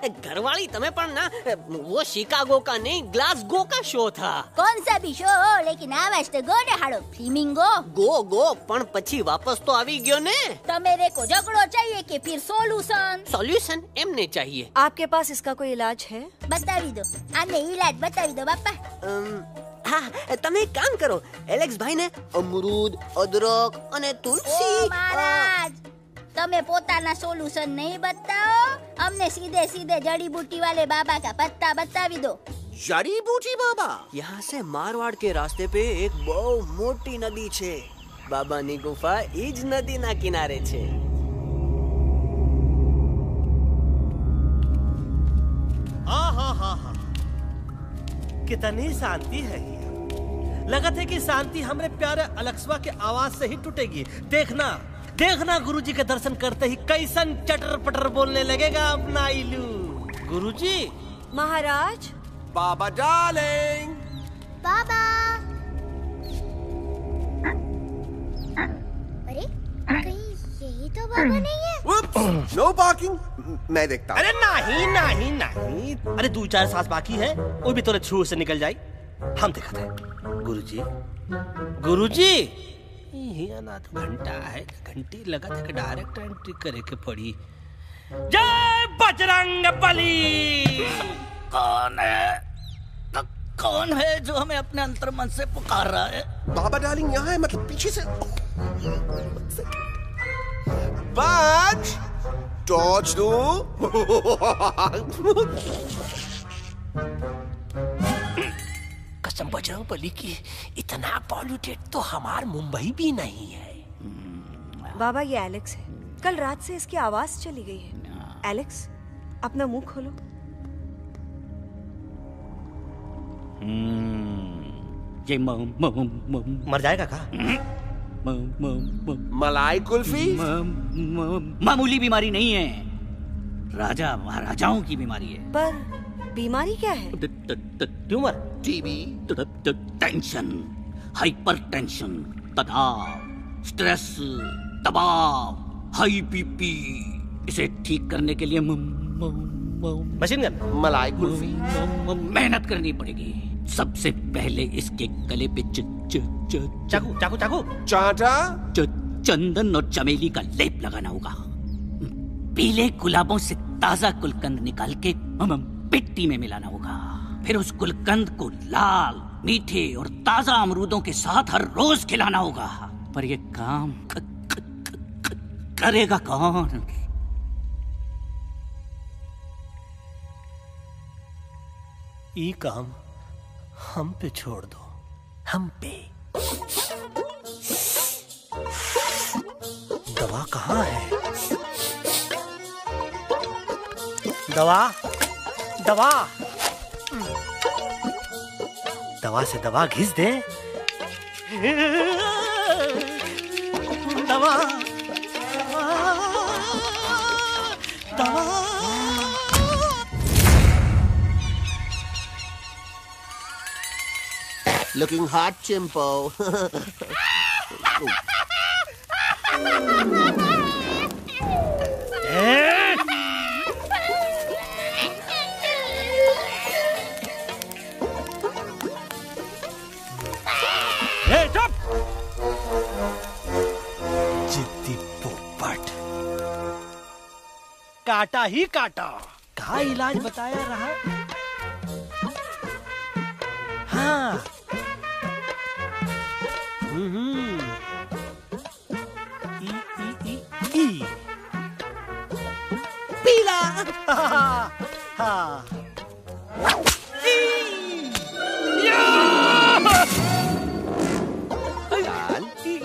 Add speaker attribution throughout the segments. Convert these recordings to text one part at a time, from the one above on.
Speaker 1: घरवाली तमें पण ना वो शिकागो का नहीं ग्लासगो का शो था।
Speaker 2: कौन सा भी शो हो लेकिन आवाज तो गो ने हाड़ो फ्लेमिंगो
Speaker 1: गो पण પછી વાપસ તો આવી ગયો ને।
Speaker 2: तमेरे को झगड़ो चाहिए कि फिर
Speaker 1: सॉल्यूशन एमने चाहिए।
Speaker 3: आपके पास इसका कोई इलाज है?
Speaker 2: बतावी दो, आने इलाज बतावी दो बापा।
Speaker 1: हाँ તમે એક કામ કરો, એલેક્સ ભાઈ ને અમરૂદ, અદરક અને તુલસી।
Speaker 2: ओ महाराज तमे पोताना सोल्यूशन नहीं बताओ, हमने सीधे सीधे जड़ी बूटी वाले बाबा का पत्ता बतावी दो।
Speaker 1: जड़ी बूटी बाबा? यहाँ से मारवाड़ के रास्ते पे एक बहु मोटी नदी छे। बाबानी गुफा इज नदी ना किनारे छे।
Speaker 4: हाँ कितनी शांति है ये। लगत है कि शांति हमरे प्यारे अलेक्सवा के आवाज से ही टूटेगी। देखना देखना गुरुजी के दर्शन करते ही कैसन चटर पटर बोलने लगेगा अपना इलू। गुरुजी।
Speaker 3: महाराज।
Speaker 5: बाबा डार्लिंग।
Speaker 2: बाबा। अरे कहीं यही तो बाबा नहीं है।
Speaker 5: नो पार्किंग, मैं देखता हूँ।
Speaker 4: अरे नहीं अरे 2-4 सांस बाकी है, वो भी तोरे छू से निकल जाई। हम देखते हैं। गुरुजी ये ना तो घंटा है, घंटी लगा था कि डायरेक्ट एंट्री करे के पड़ी। जय बजरंग बली।
Speaker 6: कौन है जो हमें अपने अंतर्मन से पुकार रहा है?
Speaker 5: बाबा डार्लिंग यहाँ है, मतलब पीछे से। बाज टॉर्च दो।
Speaker 6: कसम बजरंग बली की, इतना पॉल्यूटेड तो हमार मुंबई भी नहीं है।
Speaker 3: बाबा ये एलेक्स है, कल रात से इसकी आवाज चली गई है। एलेक्स अपना मुंह खोलो।
Speaker 6: ये मर जाएगा का?
Speaker 5: मलाई कुल्फी?
Speaker 6: मामूली बीमारी नहीं है, राजा महाराजाओं की बीमारी है।
Speaker 3: पर बीमारी क्या है?
Speaker 4: Tumour,
Speaker 5: TB,
Speaker 6: tension, hyper tension, तनाव, स्ट्रेस, दबाव, हाई बीपी। इसे ठीक करने के लिए
Speaker 4: मशीन गन,
Speaker 5: मलाई कुल्फी,
Speaker 6: मेहनत करनी पड़ेगी। सबसे पहले इसके गले पे
Speaker 4: चाकू
Speaker 5: चाटा,
Speaker 6: चंदन और चमेली का लेप लगाना होगा। पीले गुलाबों से ताजा गुलकंद निकाल के मिट्टी में मिलाना होगा। फिर उस गुलकंद को लाल, मीठे और ताजा अमरूदों के साथ हर रोज खिलाना होगा। पर ये काम करेगा कौन?
Speaker 4: ये काम हम पे छोड़ दो, हम पे। दवा कहाँ है? दवा से दवा घिस दे। दवा।
Speaker 5: looking hot, Chimpo.
Speaker 4: जिद्दी पोपट, काटा ही काटा। का इलाज बताया रहा? हाँ। पीला। हाँ।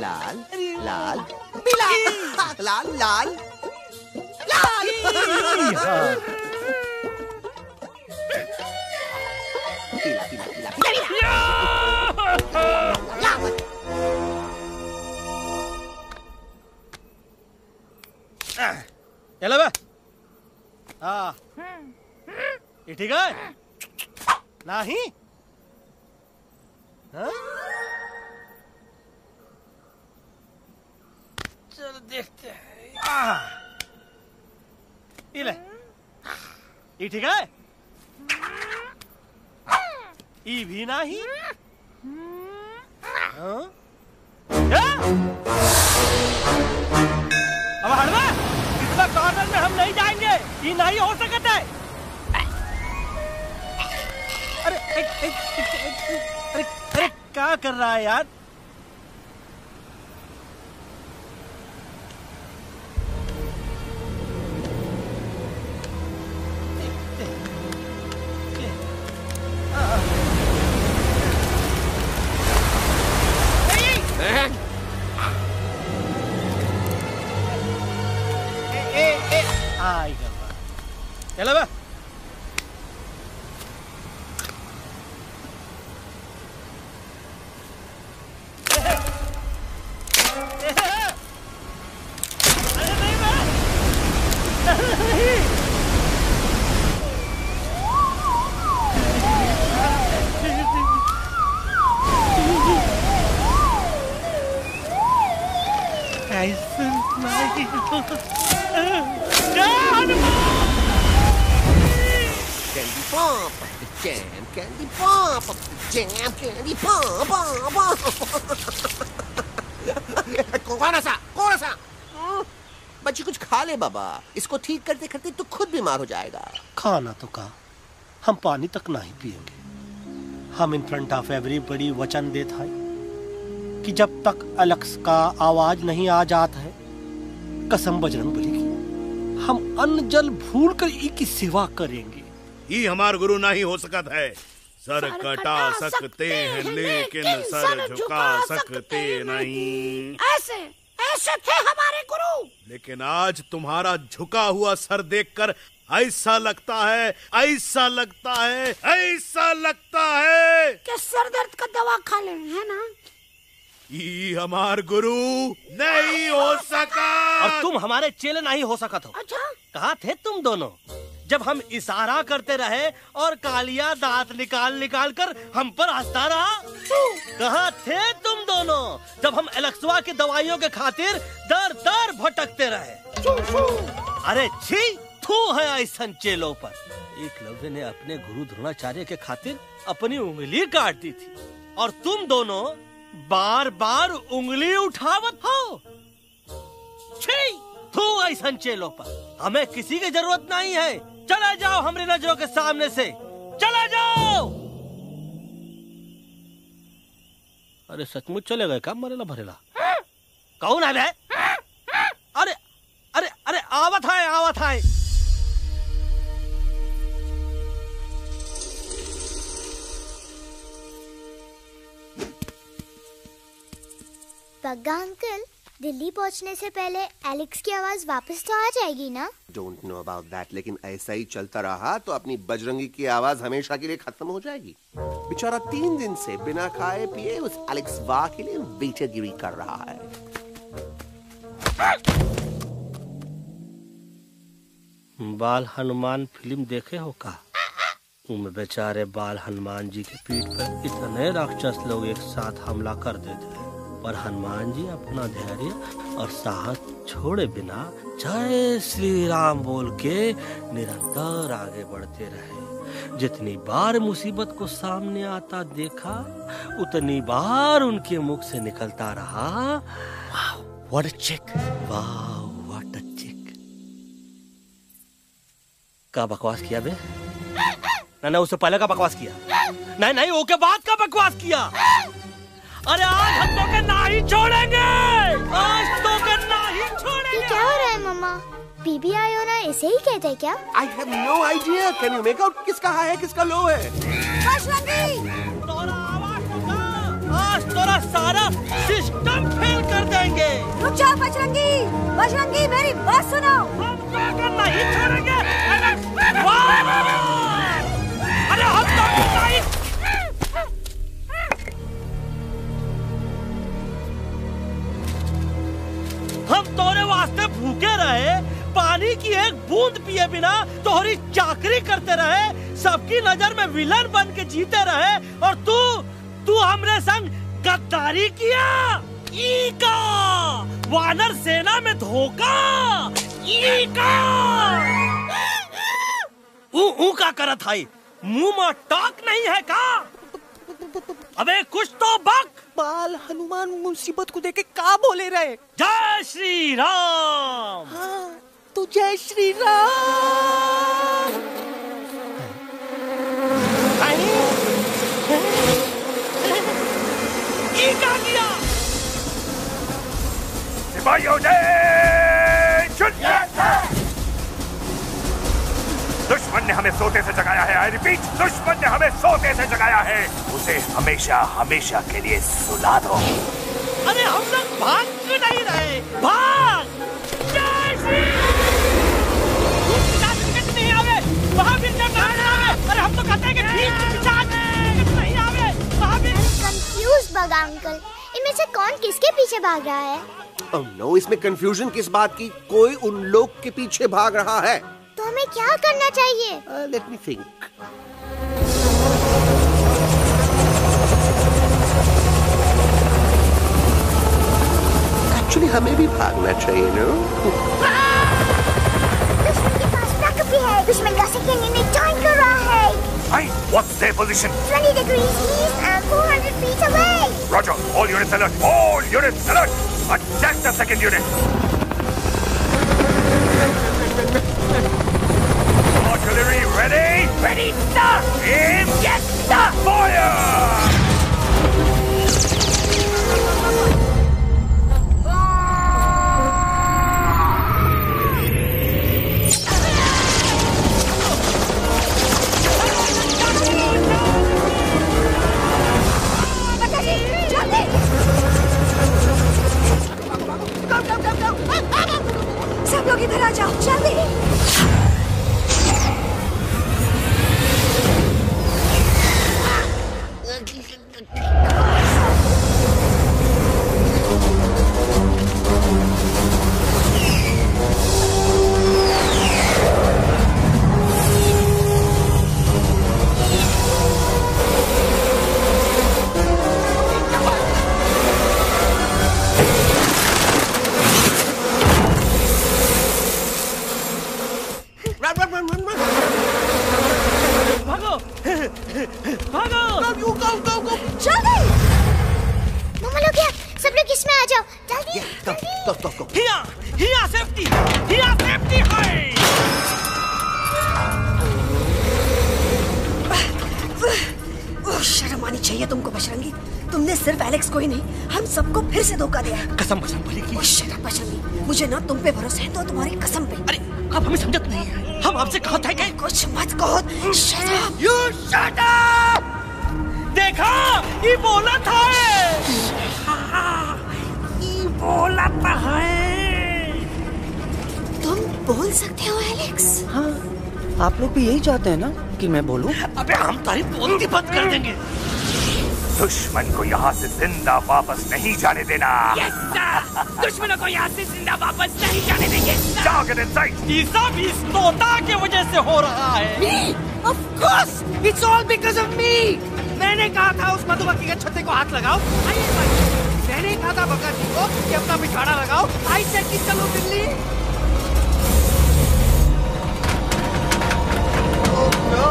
Speaker 5: लाल, लाल, पीला, लाल, लाल, लाल। पीला, पीला, पीला,
Speaker 4: चलो बे। हाँ। ये ठीक है? नहीं? हाँ? चलो देखते हैं। ये ठीक है? ई भी नहीं। हाँ? अब हड़वा इतना कॉर्नर में हम नहीं जाएंगे, ये नहीं हो सकता है। अरे अरे अरे क्या कर रहा है यार? चलो बा
Speaker 5: Candy pop, jam, candy pop, jam, candy pop, कौन सा? बच्ची कुछ खा ले बाबा, इसको ठीक करते करते तो खुद बीमार हो जाएगा।
Speaker 4: खाना तो कहा, हम पानी तक नहीं पिएंगे। हम इन फ्रंट ऑफ एवरीबॉडी वचन देता है कि जब तक एलेक्स का आवाज नहीं आ जाता है, कसम बजरंग बली की, हम अन्न जल भूल कर की सेवा करेंगे।
Speaker 7: ये हमार गुरु नहीं हो सकता है। सर कटा सकते हैं लेकिन सर झुका सकते नहीं।
Speaker 8: ऐसे थे हमारे गुरु।
Speaker 7: लेकिन आज तुम्हारा झुका हुआ सर देखकर ऐसा लगता है
Speaker 8: कि सर दर्द का दवा खा ले, है ना?
Speaker 7: ये हमार गुरु नहीं हो सका।
Speaker 4: और तुम हमारे चेले नहीं हो सका। तो
Speaker 8: अच्छा,
Speaker 4: कहाँ थे तुम दोनों जब हम इशारा करते रहे और कालिया दांत निकाल कर हम पर हंसता रहा? कहाँ थे तुम दोनों जब हम एलेक्सवा की दवाइयों के खातिर दर दर भटकते रहे? अरे छी, थू है ऐसन चेलों पर। एकलव्य ने अपने गुरु द्रोणाचार्य के खातिर अपनी उंगली काट दी थी और तुम दोनों बार बार उंगली उठावत हो। छी, थू ऐसन चेलों पर। हमें किसी की जरूरत नहीं है। चले जाओ हमारी नजरों के सामने से, चले जाओ। अरे सचमुच चले गए क्या? मरेला भरेला कौन है? अरे अरे अरे आवत है।
Speaker 9: पग्गा अंकल, दिल्ली पहुंचने से पहले एलेक्स की आवाज वापस तो आ जाएगी ना?
Speaker 5: डोंट नो अबाउट दैट, लेकिन ऐसा ही चलता रहा तो अपनी बजरंगी की आवाज हमेशा के लिए खत्म हो जाएगी। बेचारा 3 दिन से बिना खाए पिए उस एलेक्स वाह के लिए बेचागिरी कर रहा है।
Speaker 4: बाल हनुमान फिल्म देखे हो का? उनमें बेचारे बाल हनुमान जी के पीठ पर इतने राक्षस लोग एक साथ हमला कर देते हैं, पर हनुमान जी अपना धैर्य और साहस छोड़े बिना जय श्री राम बोल के निरंतर आगे बढ़ते रहे। जितनी बार मुसीबत को सामने आता देखा, उतनी बार उनके मुख से निकलता रहा, वाह व्हाट अ चिक, वाह व्हाट अ चिक। का बकवास किया बे? ना उससे पहले का बकवास किया? नहीं ओके बाद का बकवास किया। अरे आज हम तो के नहीं छोड़ेंगे, आज तो के नहीं छोड़ेंगे।
Speaker 9: ये क्या हो रहा है मम्मा? बीबी आयोना ऐसे ही कहते हैं क्या?
Speaker 5: I have no idea. Can you make out किसका हाई है किसका लो है?
Speaker 8: बजरंगी!
Speaker 4: तोरा आवाज सुना, आज तोरा सारा सिस्टम फेल कर देंगे।
Speaker 3: रुक जाओ बजरंगी, मेरी बात सुनो।
Speaker 4: हम तो के नहीं छोड़ेंगे। अरे हम तो के नहीं। हम तोरे वास्ते भूखे रहे, पानी की एक बूंद पिए बिना तोहरी चाकरी करते रहे, सबकी नजर में विलन बन के जीते रहे, और तू हमरे संग गद्दारी किया। ईका वानर सेना में धोखा। ईका ऊका करत है, मुंह में टाक नहीं है का? अबे कुछ तो बक।
Speaker 1: बाल हनुमान मुसीबत को देखे का बोले रहे?
Speaker 4: जय श्री राम।
Speaker 1: हाँ, तो जय श्री राम।
Speaker 4: ये क्या किया?
Speaker 10: सिपाहियों जय दुश्मन ने हमें सोते से जगाया है। आई रिपीट, दुश्मन ने हमें सोते से जगाया है। उसे हमेशा हमेशा के लिए सुला दो।
Speaker 4: अरे हम लोग भाग क्यों नहीं रहे? भाग! जय श्री नहीं आवे, महावीर जब नहीं आवे। अरे हम तो कहते हैं कि ठीक नहीं आवे, महावीर।
Speaker 9: कंफ्यूज बगा अंकल, इनमें से कौन किसके पीछे भाग रहा है?
Speaker 5: Oh no, इसमें कंफ्यूजन किस बात की? कोई उन लोग के पीछे भाग रहा है।
Speaker 9: तो हमें क्या करना चाहिए?
Speaker 5: Let me think. Actually, हमें भी भागना चाहिए, no?
Speaker 9: दुश्मन के पास बैकअप भी है। दुश्मन का सेकेंड यूनिट जॉइन कर रहा है।
Speaker 10: Hey, what's their position?
Speaker 9: 20 degrees east and 400 feet away.
Speaker 10: Roger, all units alert. All units alert. Attack the second unit. Artillery ready? Ready, sir. Aim, yes, sir. Fire!
Speaker 3: सब लोग इधर आ जाओ, जल्दी। शर्म आनी चाहिए तुमको बजरंगी। तुमने सिर्फ एलेक्स को ही नहीं, हम सबको फिर से धोखा दिया।
Speaker 4: कसम कसम बोली की।
Speaker 3: शर्म बजरंगी, मुझे ना तुम पे भरोसा है तो तुम्हारी कसम पे।
Speaker 4: अरे आप हमें समझत नहीं है। हम आपसे कहते हैं कि
Speaker 3: कुछ मत कहो। Shut up.
Speaker 4: You shut up. देखा, ये बोला था। ये बोला था है।
Speaker 3: तुम बोल सकते हो एलेक्स?
Speaker 1: हाँ, आप लोग भी यही चाहते हैं ना कि मैं बोलूं?
Speaker 4: अबे हम तारी बोलती बंद कर देंगे।
Speaker 10: दुश्मन को यहाँ से जिंदा वापस नहीं जाने देना।
Speaker 6: Yes, sir. दुश्मनों को यहाँ से जिंदा वापस नहीं जाने देंगे।
Speaker 10: जाओ get inside.
Speaker 4: ये सब इस तोता के वजह से हो रहा है।
Speaker 1: Me? Of course, it's all because of me.
Speaker 4: मैंने कहा था उस मधुमक्खी के छत्ते को हाथ लगाओ। मैंने कहा था भगत जी को कि अपना पिछाड़ा लगाओ। आई सेड कि चलो दिल्ली।
Speaker 5: Oh no.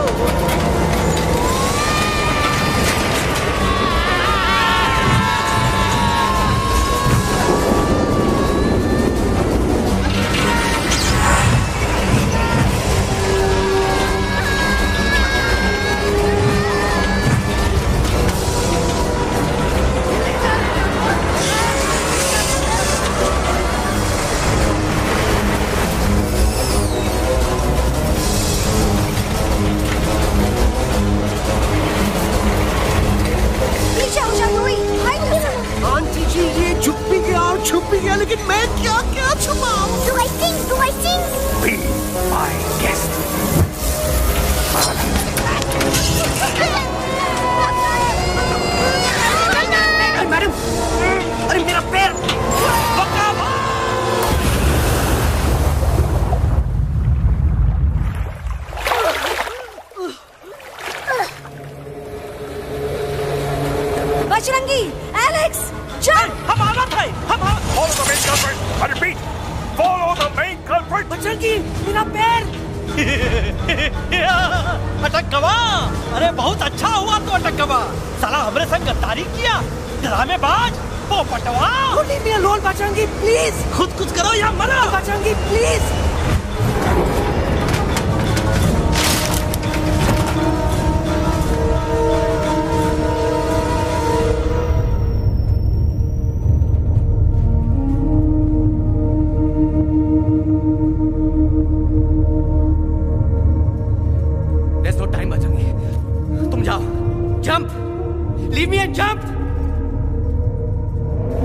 Speaker 5: छुप भी गया, लेकिन मैं क्या छुपाऊं?
Speaker 9: Do I sing?
Speaker 10: Be my guest.
Speaker 4: Madam, अरे मेरा पैर।
Speaker 3: बजरंगी, एलेक्स, चल।
Speaker 4: हम आना था।
Speaker 10: Follow the main culprit. I repeat, follow the main culprit.
Speaker 4: Bajrangi, मेरा पैर। अरे बहुत अच्छा हुआ तो अटकवा, साला हमरे संग गद्दारी किया, ड्रामेबाज, पोपटवा।
Speaker 11: Leave me alone Bajrangi please.
Speaker 4: खुद कुछ करो या मरो
Speaker 11: Bajrangi please.
Speaker 6: There's no time, Bajrangi. तुम जाओ, jump, leave me and jump.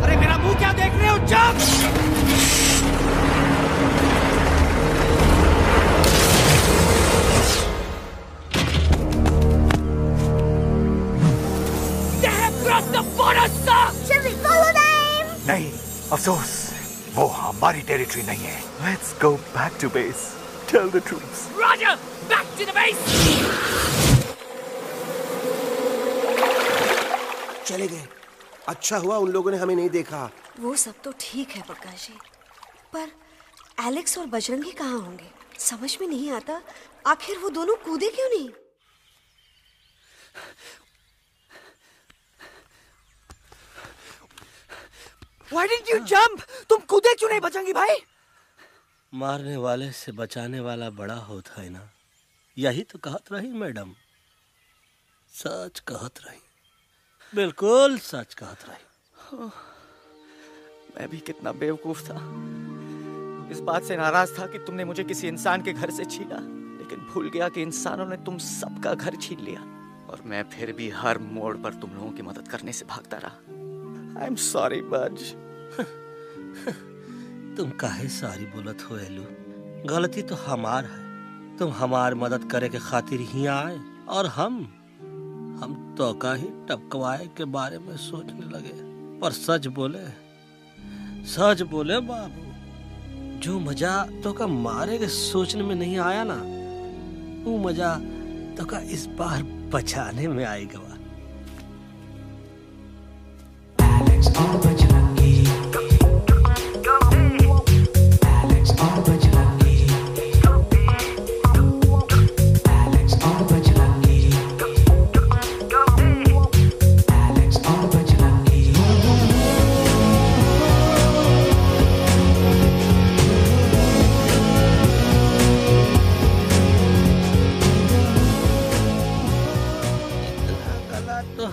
Speaker 6: अरे मेरा मुंह क्या देख रहे हो, jump. They have crossed the border, sir.
Speaker 9: Shall we follow them?
Speaker 10: नहीं, अफसोस, वो हमारी टेरिटरी नहीं है। Let's go back to base. Tell the troops.
Speaker 6: Roger, back to the base.
Speaker 5: चले गए। अच्छा हुआ उन लोगों ने हमें नहीं देखा।
Speaker 3: वो सब तो ठीक है प्रकाश जी, पर एलेक्स और बजरंगी कहाँ होंगे? समझ में नहीं आता, आखिर वो दोनों कूदे क्यों नहीं?
Speaker 11: Why didn't you jump? तुम कूदे क्यों नहीं बजरंगी भाई?
Speaker 4: मारने वाले से बचाने वाला बड़ा होता है ना, यही तो कहत रही मैडम, सच कहत रही, बिल्कुल सच कहत रही।
Speaker 12: मैं भी कितना बेवकूफ था, इस बात से नाराज था कि तुमने मुझे किसी इंसान के घर से छीना, लेकिन भूल गया कि इंसानों ने तुम सबका घर छीन लिया, और मैं फिर भी हर मोड़ पर तुम लोगों की मदद करने से भागता रहा। आई एम सॉरी बज।
Speaker 4: तुम काहे सारी बोलत हो एलू, गलती तो हमार है, तुम हमार मदद करे के खातिर ही आए, और हम तो का ही टपकवाए के बारे में सोचने लगे। पर सच बोले बाबू, जो मजा तो का मारे के सोचने में नहीं आया ना, वो मजा तो का इस बार बचाने में आएगा।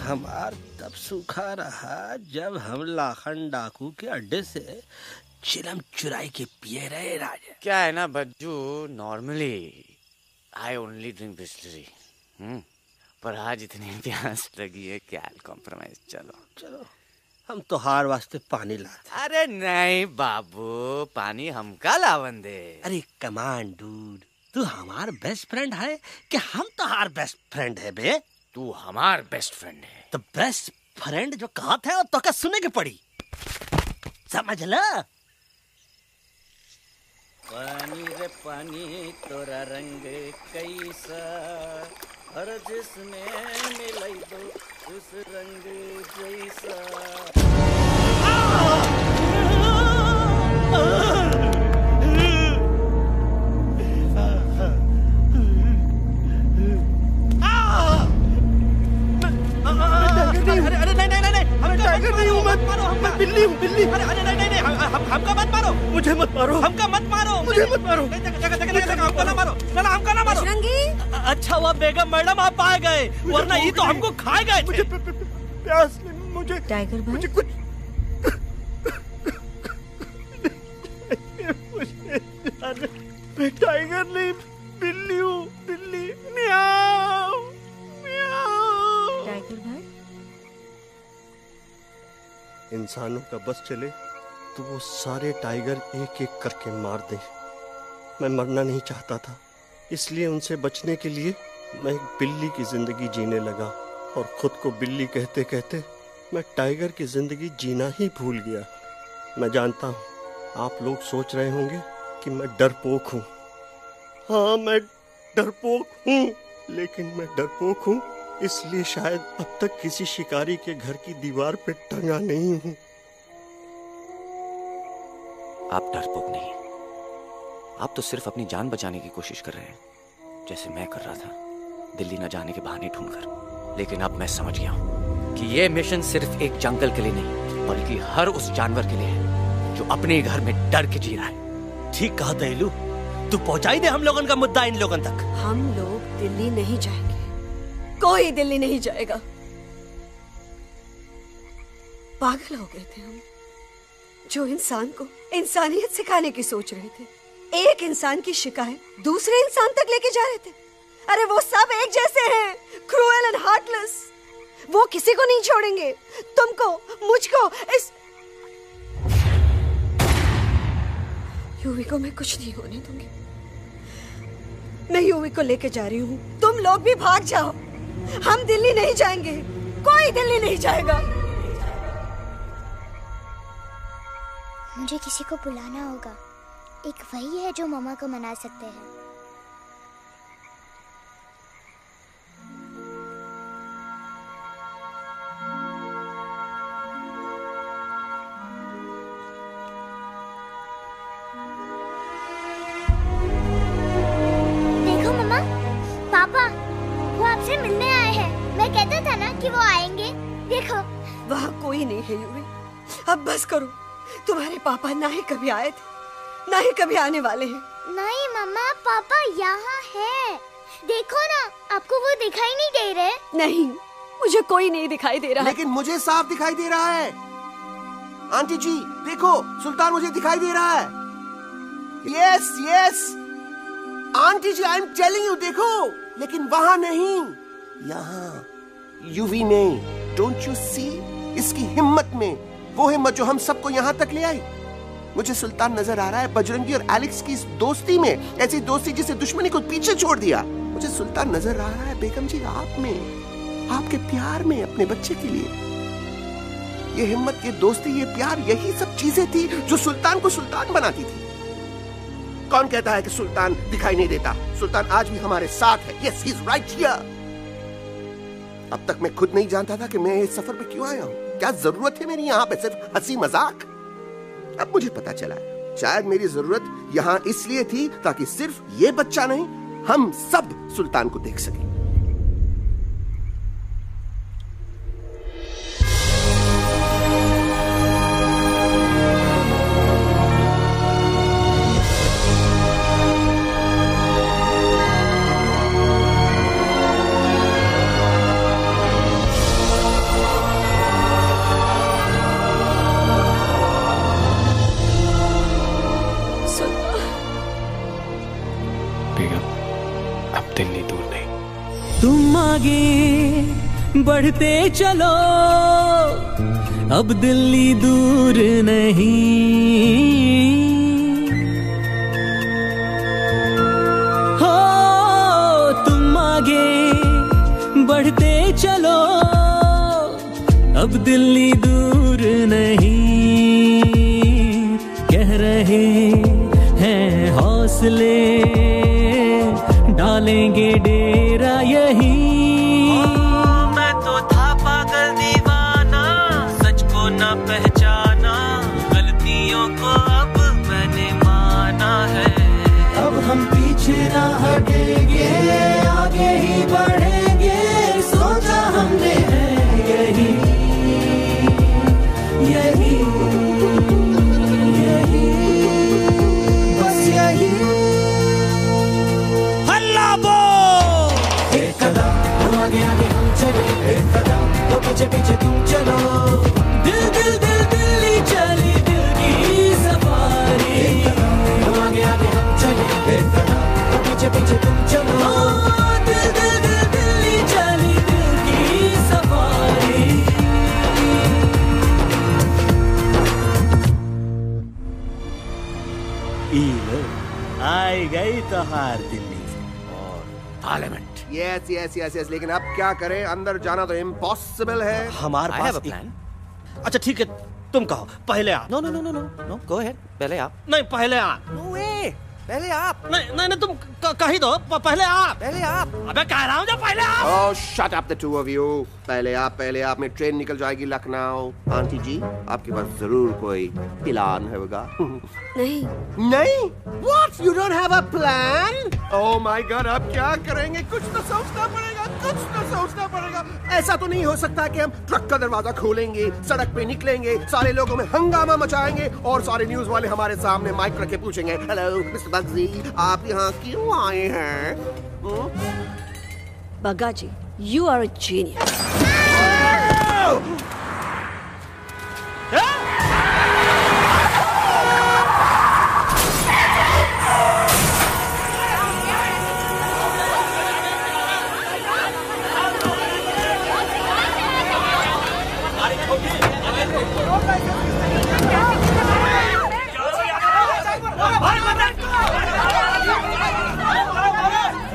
Speaker 4: हमार तब सूखा रहा जब हम लाखन डाकू के अड्डे से चिलम चुराई के पिए रहे राजा।
Speaker 12: क्या है ना Bajju, normally I only drink Bisleri, पर आज इतनी प्यास लगी है क्या कॉम्प्रोमाइज। चलो
Speaker 4: हम तो हार वास्ते पानी लाते।
Speaker 12: अरे नहीं बाबू, पानी हमका लावन दे।
Speaker 4: अरे कमान डूड, तू हमार बेस्ट फ्रेंड है कि हम तो हार बेस्ट फ्रेंड है बे?
Speaker 12: तू हमार बेस्ट फ्रेंड है।
Speaker 4: तो बेस्ट फ्रेंड जो कहत है तो क्या सुने के पड़ी, समझ ला।
Speaker 6: पानी रे पानी तोरा रंग कैसा, हर जिसमें मिलाई दो उस रंग जैसा।
Speaker 4: अरे नहीं, टाइगर नहीं हूँ मैं बिल्ली हूँ, बिल्ली। अरे नहीं, हमका मत मारो, मुझे मत मारो, हमका मत मारो, मुझे मत मारो, हमका ना मारो, ना हमका ना मारो। बजरंगी, अच्छा हुआ बेगम मैडम आप आ गए, वरना ये तो हमको खाए गए। मुझे प्यास नहीं, मुझे
Speaker 3: टाइगर भाई,
Speaker 4: मुझे कुछ मैं टाइगर नहीं, बिल्ली हूँ, बिल्ली। म्याऊ म्याऊ।
Speaker 3: टाइगर भाई,
Speaker 13: इंसानों का बस चले तो वो सारे टाइगर एक एक करके मार दें। मैं मरना नहीं चाहता था, इसलिए उनसे बचने के लिए मैं एक बिल्ली की जिंदगी जीने लगा, और खुद को बिल्ली कहते कहते मैं टाइगर की जिंदगी जीना ही भूल गया। मैं जानता हूँ आप लोग सोच रहे होंगे कि मैं डरपोक हूँ। हाँ, मैं डरपोक हूँ, लेकिन मैं डरपोक हूँ इसलिए शायद अब तक किसी शिकारी के घर की दीवार पे टंगा नहीं हूँ।
Speaker 12: आप डरपोक नहीं, आप तो सिर्फ अपनी जान बचाने की कोशिश कर रहे हैं, जैसे मैं कर रहा था। दिल्ली न जाने के बहाने ढूंढकर। लेकिन अब मैं समझ गया हूँ कि ये मिशन सिर्फ एक जंगल के लिए नहीं, बल्कि हर उस जानवर के लिए है जो अपने घर में डर के जी रहा है।
Speaker 4: ठीक कहा दयालु, तू पहुंचाई दे हम लोगन का मुद्दा इन लोगन तक।
Speaker 3: हम लोग दिल्ली नहीं जाएंगे, कोई दिल्ली नहीं जाएगा। पागल हो गए थे हम, जो इंसान को इंसानियत सिखाने की सोच रहे थे, एक इंसान की शिकायत दूसरे इंसान तक लेके जा रहे थे। अरे वो सब एक जैसे हैं, क्रूएल एंड हार्टलेस। वो किसी को नहीं छोड़ेंगे, तुमको, मुझको, इस यूवी को मैं कुछ नहीं होने दूंगी। मैं यूवी को लेके जा रही हूँ, तुम लोग भी भाग जाओ। हम दिल्ली नहीं जाएंगे, कोई दिल्ली नहीं जाएगा।
Speaker 9: मुझे किसी को बुलाना होगा, एक वही है जो मामा को मना सकते हैं। देखो मामा, पापा वो आपसे मिलने आए हैं। मैं कहता था ना कि वो आएंगे। देखो
Speaker 3: वहाँ कोई नहीं है यूवी, अब बस करो। तुम्हारे पापा ना ही कभी आए थे, ना ही कभी आने वाले हैं।
Speaker 9: नहीं मम्मा, पापा यहाँ है। देखो ना, आपको वो दिखाई नहीं दे रहे?
Speaker 3: नहीं, मुझे कोई नहीं दिखाई दे रहा।
Speaker 5: लेकिन मुझे साफ दिखाई दे रहा है। आंटी जी देखो, सुल्तान मुझे दिखाई दे रहा है। Yes yes aunty ji, I am telling you, देखो। लेकिन वहाँ नहीं, यहाँ यूवी में। डोंट यू सी इसकी हिम्मत में, वो हिम्मत जो हम सबको यहाँ तक ले आई। मुझे सुल्तान नजर आ रहा है बजरंगी और एलेक्स की इस दोस्ती में, ऐसी दोस्ती जिसे दुश्मनी को पीछे छोड़ दिया। मुझे सुल्तान नजर आ रहा है बेगम जी आप में, आपके प्यार में, अपने बच्चे के लिए। ये हिम्मत, ये दोस्ती, ये प्यार, यही सब चीजें थी जो सुल्तान को सुल्तान बनाती थी। कौन कहता है कि सुल्तान दिखाई नहीं देता? सुल्तान आज भी हमारे साथ है। Yes, he is right here. अब तक मैं खुद नहीं जानता था कि मैं इस सफर पे क्यों आया हूँ। क्या जरूरत है मेरी यहाँ पे सिर्फ हंसी मजाक? अब मुझे पता चला है, शायद मेरी जरूरत यहाँ इसलिए थी ताकि सिर्फ ये बच्चा नहीं, हम सब सुल्तान को देख सकें।
Speaker 14: तुम आगे बढ़ते चलो, अब दिल्ली दूर नहीं। हो तुम आगे बढ़ते चलो, अब दिल्ली दूर नहीं। कह रहे हैं हौसले, डालेंगे डेरा यही।
Speaker 15: मैं तो था पागल दीवाना, सच को न पहचाना, गलतियों को अब मैंने माना है।
Speaker 14: अब हम पीछे ना हटेंगे, आगे ही बढ़ेंगे, सोचा हमने है यही यही यही, बस यही। आगे आगे हम चले, एक कदम तो पीछे पीछे तुम चलो। दिल दिल दिल दिल्ली चली, दिल की सफारी। एक कदम तो आगे आगे हम चले, एक कदम तो पीछे पीछे तुम चलो। दिल दिल दिल दिल्ली चली, दिल की सफारी।
Speaker 4: आई गई तो हार दिल्ली और parliament.
Speaker 5: Yes yes yes yes, लेकिन अब क्या करें? अंदर जाना तो इम्पॉसिबल है।
Speaker 4: हमारे पास प्लान। अच्छा ठीक है, तुम कहो, पहले आप।
Speaker 12: No no no no no no, go ahead, पहले आप।
Speaker 4: नहीं, पहले आप।
Speaker 12: नो वे,
Speaker 5: पहले आप।
Speaker 4: नहीं तुम कही दो, पहले आप।
Speaker 5: पहले आप।
Speaker 4: अबे कह रहा हूँ जो पहले आप।
Speaker 5: Oh, shut up the two of you. पहले आप में ट्रेन निकल जाएगी लखनऊ। आंटी जी, आपके पास जरूर कोई प्लान होगा।
Speaker 3: नहीं।
Speaker 5: नहीं? What? You don't have a plan? Oh my God, आप क्या करेंगे? कुछ तो सोचना पड़ेगा। ऐसा तो नहीं हो सकता कि हम ट्रक का दरवाजा खोलेंगे, सड़क पे निकलेंगे, सारे लोगों में हंगामा मचाएंगे और सारे न्यूज वाले हमारे सामने माइक रख के पूछेंगे, हेलो मिस्टर बग्जी, आप यहाँ क्यों आए हैं?
Speaker 3: बग्गा जी, you are a genius.